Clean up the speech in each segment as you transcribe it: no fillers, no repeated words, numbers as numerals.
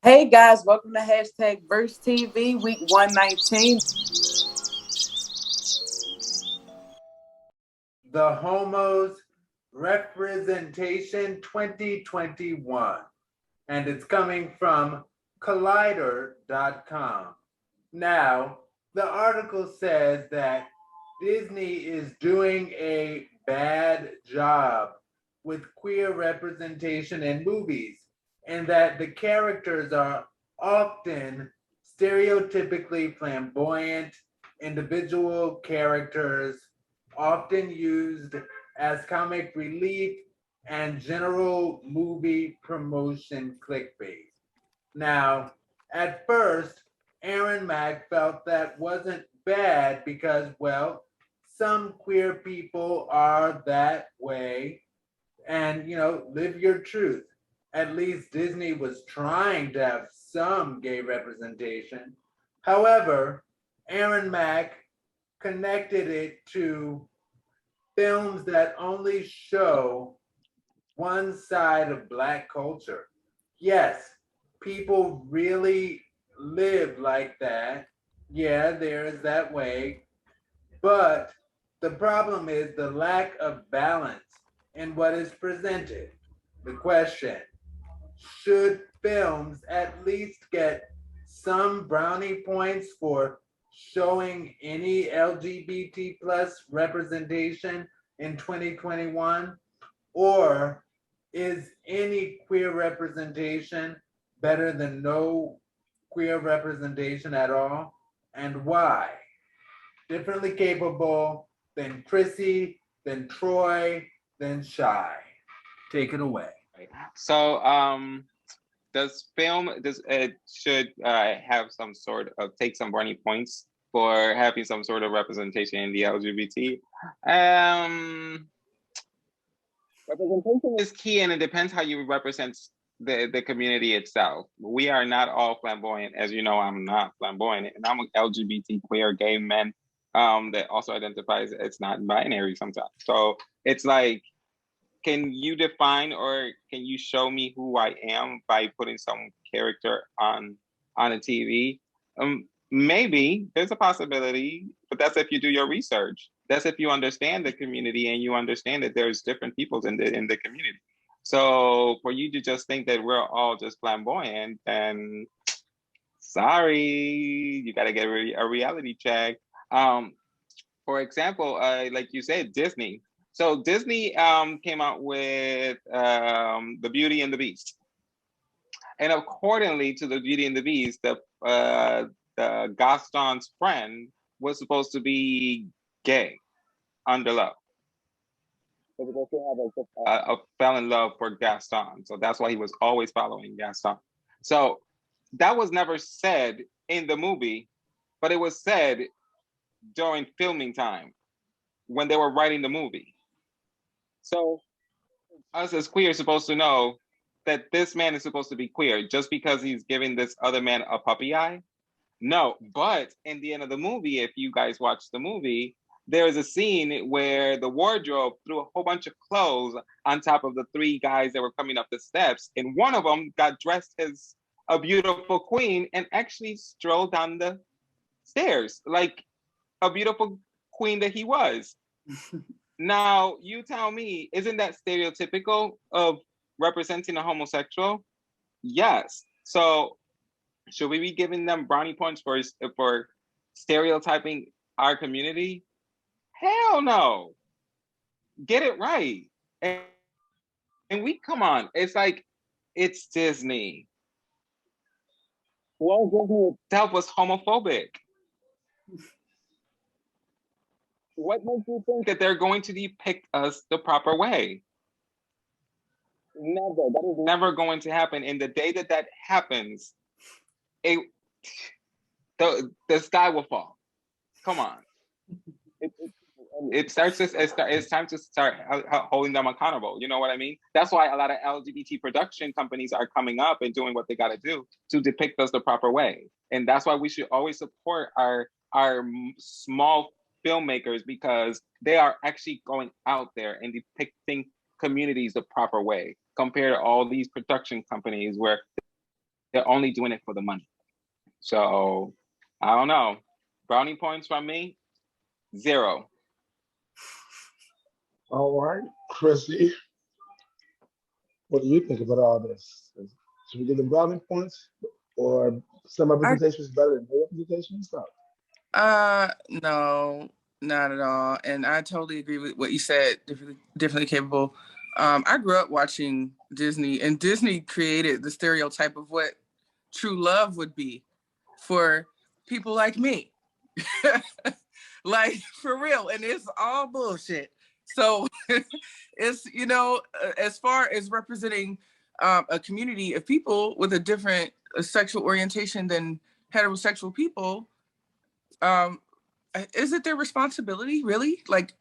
Hey guys, welcome to hashtag Verse TV week 119. The Homos Representation 2021. And it's coming from Collider.com. Now, the article says that Disney is doing a bad job with queer representation in movies, and that the characters are often stereotypically flamboyant individual characters, often used as comic relief and general movie promotion clickbait. Now, at first, Aaron Mack felt that wasn't bad because, well, some queer people are that way and, live your truth. At least Disney was trying to have some gay representation. However, Aaron Mack connected it to films that only show one side of Black culture. Yes, people really live like that. Yeah, there is that way. But the problem is the lack of balance in what is presented. The question: should films at least get some brownie points for showing any LGBT plus representation in 2021? Or is any queer representation better than no queer representation at all? And why? Differently capable than Chrissy, than Troy, than Shy. Take it away. Right. So, does film does it should have some sort of take some brownie points for having some sort of representation in the LGBT? Um, Representation is key, and it depends how you represent the community itself. We are not all flamboyant, as you know. I'm not flamboyant, and I'm an LGBT queer gay man that also identifies as not binary sometimes. So it's like, can you define or can you show me who I am by putting some character on a TV? Maybe there's a possibility, but that's if you do your research. That's if you understand the community and you understand that there's different peoples in the community. So for you to just think that we're all just flamboyant, then sorry, you got to get a reality check. Um, for example, like you said, Disney. So Disney came out with the Beauty and the Beast, and accordingly to the Beauty and the Beast, the Gaston's friend was supposed to be gay under love. He was supposed to have a fell in love for Gaston, so that's why he was always following Gaston. So that was never said in the movie, but it was said during filming time when they were writing the movie. So us as queer are supposed to know that this man is supposed to be queer just because he's giving this other man a puppy eye. No, but in the end of the movie, if you guys watch the movie, there is a scene where the wardrobe threw a whole bunch of clothes on top of the three guys that were coming up the steps, and one of them got dressed as a beautiful queen and actually strolled down the stairs like a beautiful queen that he was. Now, you tell me, isn't that stereotypical of representing a homosexual? Yes. So, should we be giving them brownie points for stereotyping our community? Hell no. Get it right. And we come on. It's like it's Disney. Walt Disney itself was homophobic. What makes you think that they're going to depict us the proper way? Never. That is never going to happen. And the day that that happens, it the sky will fall. Come on. It, it, it's time to start holding them accountable. You know what I mean? That's why a lot of LGBT production companies are coming up and doing what they got to do to depict us the proper way. And that's why we should always support our small filmmakers, because they are actually going out there and depicting communities the proper way compared to all these production companies where They're only doing it for the money. So I don't know. Brownie points from me, 0. All right, Chrissy, what do you think about all this? Should we give them brownie points, or some I representation is better than no representation? Stop. no, not at all. And I totally agree with what you said. Differently capable. I grew up watching Disney, and Disney created the stereotype of what true love would be for people like me. Like for real, and it's all bullshit. So it's as far as representing a community of people with a different sexual orientation than heterosexual people, um, is it their responsibility really? Like,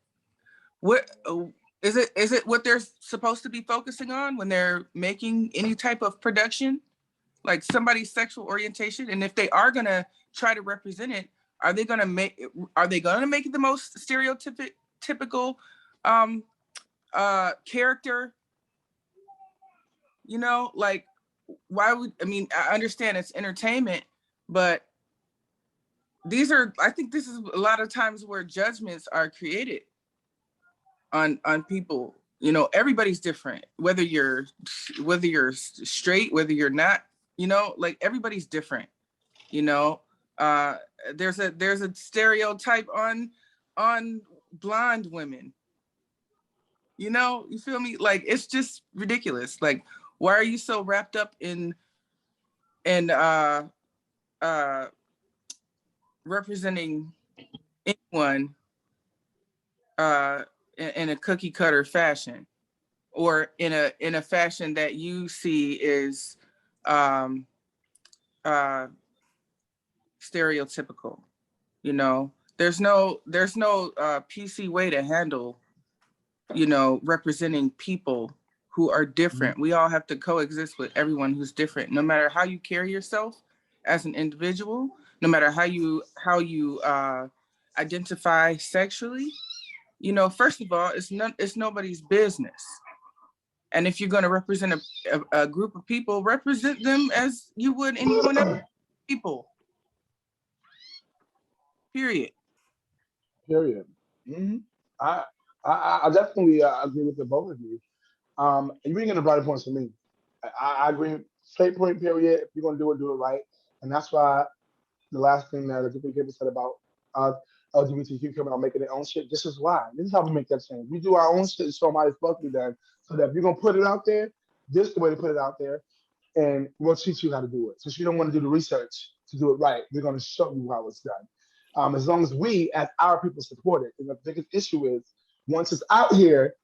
what is it? Is it what they're supposed to be focusing on when they're making any type of production? Like somebody's sexual orientation, and if they are gonna try to represent it, are they gonna make it the most stereotypical um character? Like, why would I understand it's entertainment, but I think this is a lot of times where judgments are created on people. Everybody's different, whether you're straight, whether you're not, like everybody's different. you know uh there's a stereotype on blonde women. You feel me? Like, it's just ridiculous. Like, why are you so wrapped up in uh representing anyone in a cookie cutter fashion, or in a fashion that you see is um uh stereotypical? There's no PC way to handle representing people who are different. We all have to coexist with everyone who's different, no matter how you carry yourself as an individual, no matter how you identify sexually. First of all, it's nobody's business. And if you're going to represent a group of people, represent them as you would anyone else. People. Period. Period. hmm I, I definitely agree with the both of you. You ain't gonna brownie points for me. I agree. Straight point. Period. If you're gonna do it right, and that's why the last thing that the people said about uh, LGBTQ coming out making their own shit. This is why. This is how we make that change. We do our own shit, and so might as well be done. So that if you're gonna put it out there, this is the way to put it out there, and we'll teach you how to do it. Since you don't want to do the research to do it right, we're gonna show you how it's done. As long as we, as our people, support it. And the biggest issue is once it's out here,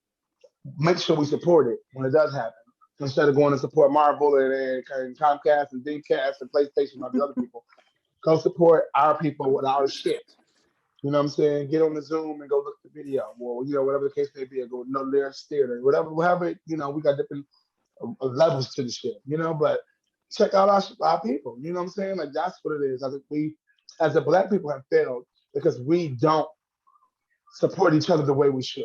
make sure we support it when it does happen. Instead of going to support Marvel and Comcast and Dreamcast and PlayStation and all the other people, go support our people with our shit. You know what I'm saying? Get on the Zoom and go look at the video, or whatever the case may be, or go no their theater, whatever. We got different levels to the shit. But check out our people. You know what I'm saying? Like, that's what it is. I think we, as the black people, have failed because we don't support each other the way we should,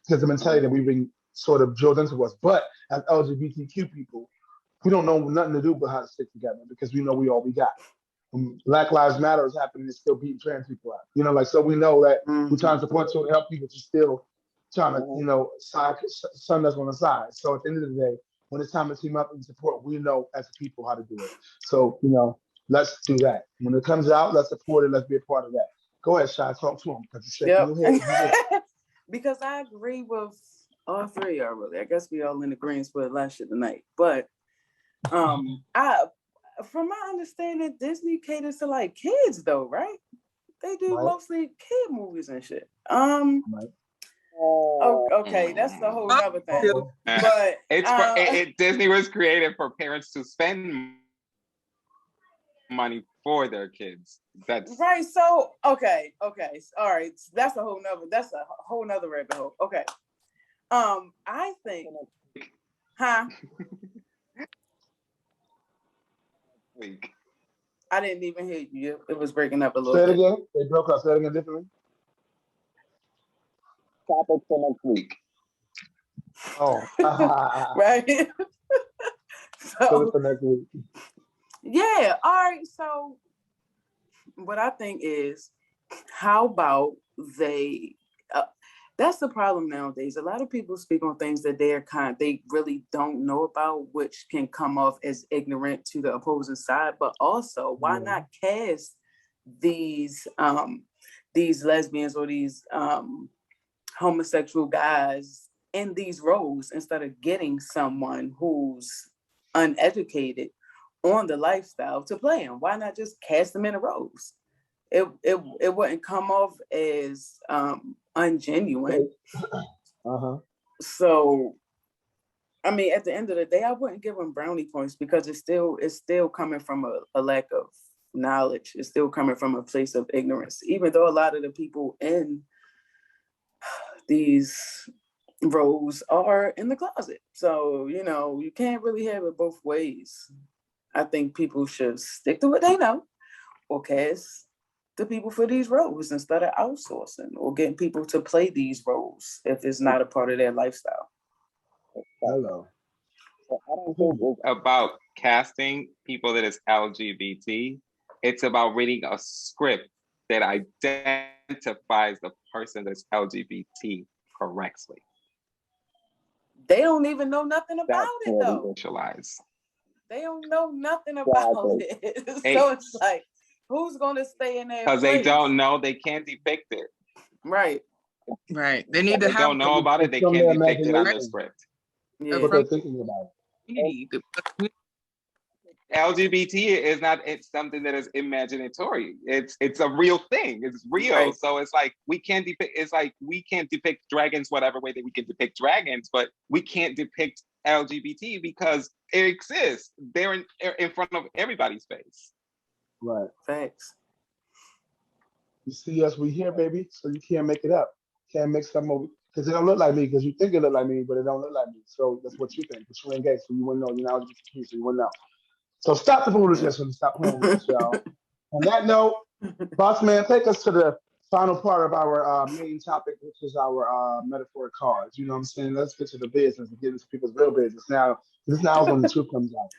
because the mentality that we've been sort of drilled into us. But as LGBTQ people, we don't know nothing to do but how to stick together, because we know we got. When Black Lives Matter is happening, it's still beating trans people out. So we know that we're trying to support to help people, to still trying to, sun us on the side. So at the end of the day, when it's time to team up and support, we know as a people how to do it. So, let's do that. When it comes out, let's support it. Let's be a part of that. Go ahead, Shy. Talk to him, because you're shaking your head. Because I agree with all three of y'all, really. I guess we all in agreement with last shit tonight. But I from my understanding, Disney caters to like kids though, right? They do mostly kid movies and shit. Right. Okay, that's the whole nother thing. But Disney was created for parents to spend money for their kids. That's right. So okay, all right. That's a whole nother rabbit hole. Okay. I think, huh? I didn't even hear you. It was breaking up a little bit. Say it again. They broke up. Say it again differently. Topic for next week. Oh. Right. So for next week. Yeah. All right. So what I think is, how about they? That's the problem nowadays. A lot of people speak on things that they really don't know about, which can come off as ignorant to the opposing side. But also, why not cast these lesbians or these homosexual guys in these roles instead of getting someone who's uneducated on the lifestyle to play them? Why not just cast them in the roles? It wouldn't come off as ungenuine. So I mean, at the end of the day, I wouldn't give them brownie points because it's still coming from a lack of knowledge. It's still coming from a place of ignorance, even though a lot of the people in these roles are in the closet. So, you can't really have it both ways. I think people should stick to what they know or cast the people for these roles instead of outsourcing or getting people to play these roles if it's not a part of their lifestyle. Hello. I don't think it's about casting people that is LGBT. It's about reading a script that identifies the person that's LGBT correctly. They don't even know nothing about it though. Visualize. They don't know nothing about it. So it's like, who's gonna stay in there? Because they don't know, they can't depict it. Right. Right. They need to They have. don't know about it. They can't depict it on the script. Yeah. What they're thinking about. LGBT is not. It's something that is imaginatory. It's a real thing. It's real. Right. So it's like we can't depict. It's like we can't depict dragons whatever way that we can depict dragons, but we can't depict LGBT because it exists. They're in front of everybody's face. Right. Thanks. You see us, we here, baby. So you can't make it up. Can't make something over because it don't look like me. Because you think it look like me, but it don't look like me. So that's what you think. But you ain't gay, so you wouldn't know. You're not LGBT, so you wouldn't know. So stop the foolishness and stop playing with us, y'all. On that note, Boss Man, take us to the final part of our main topic, which is our metaphoric cards. You know what I'm saying? Let's get to the business and get into people's real business. Now, this now is when the truth comes out.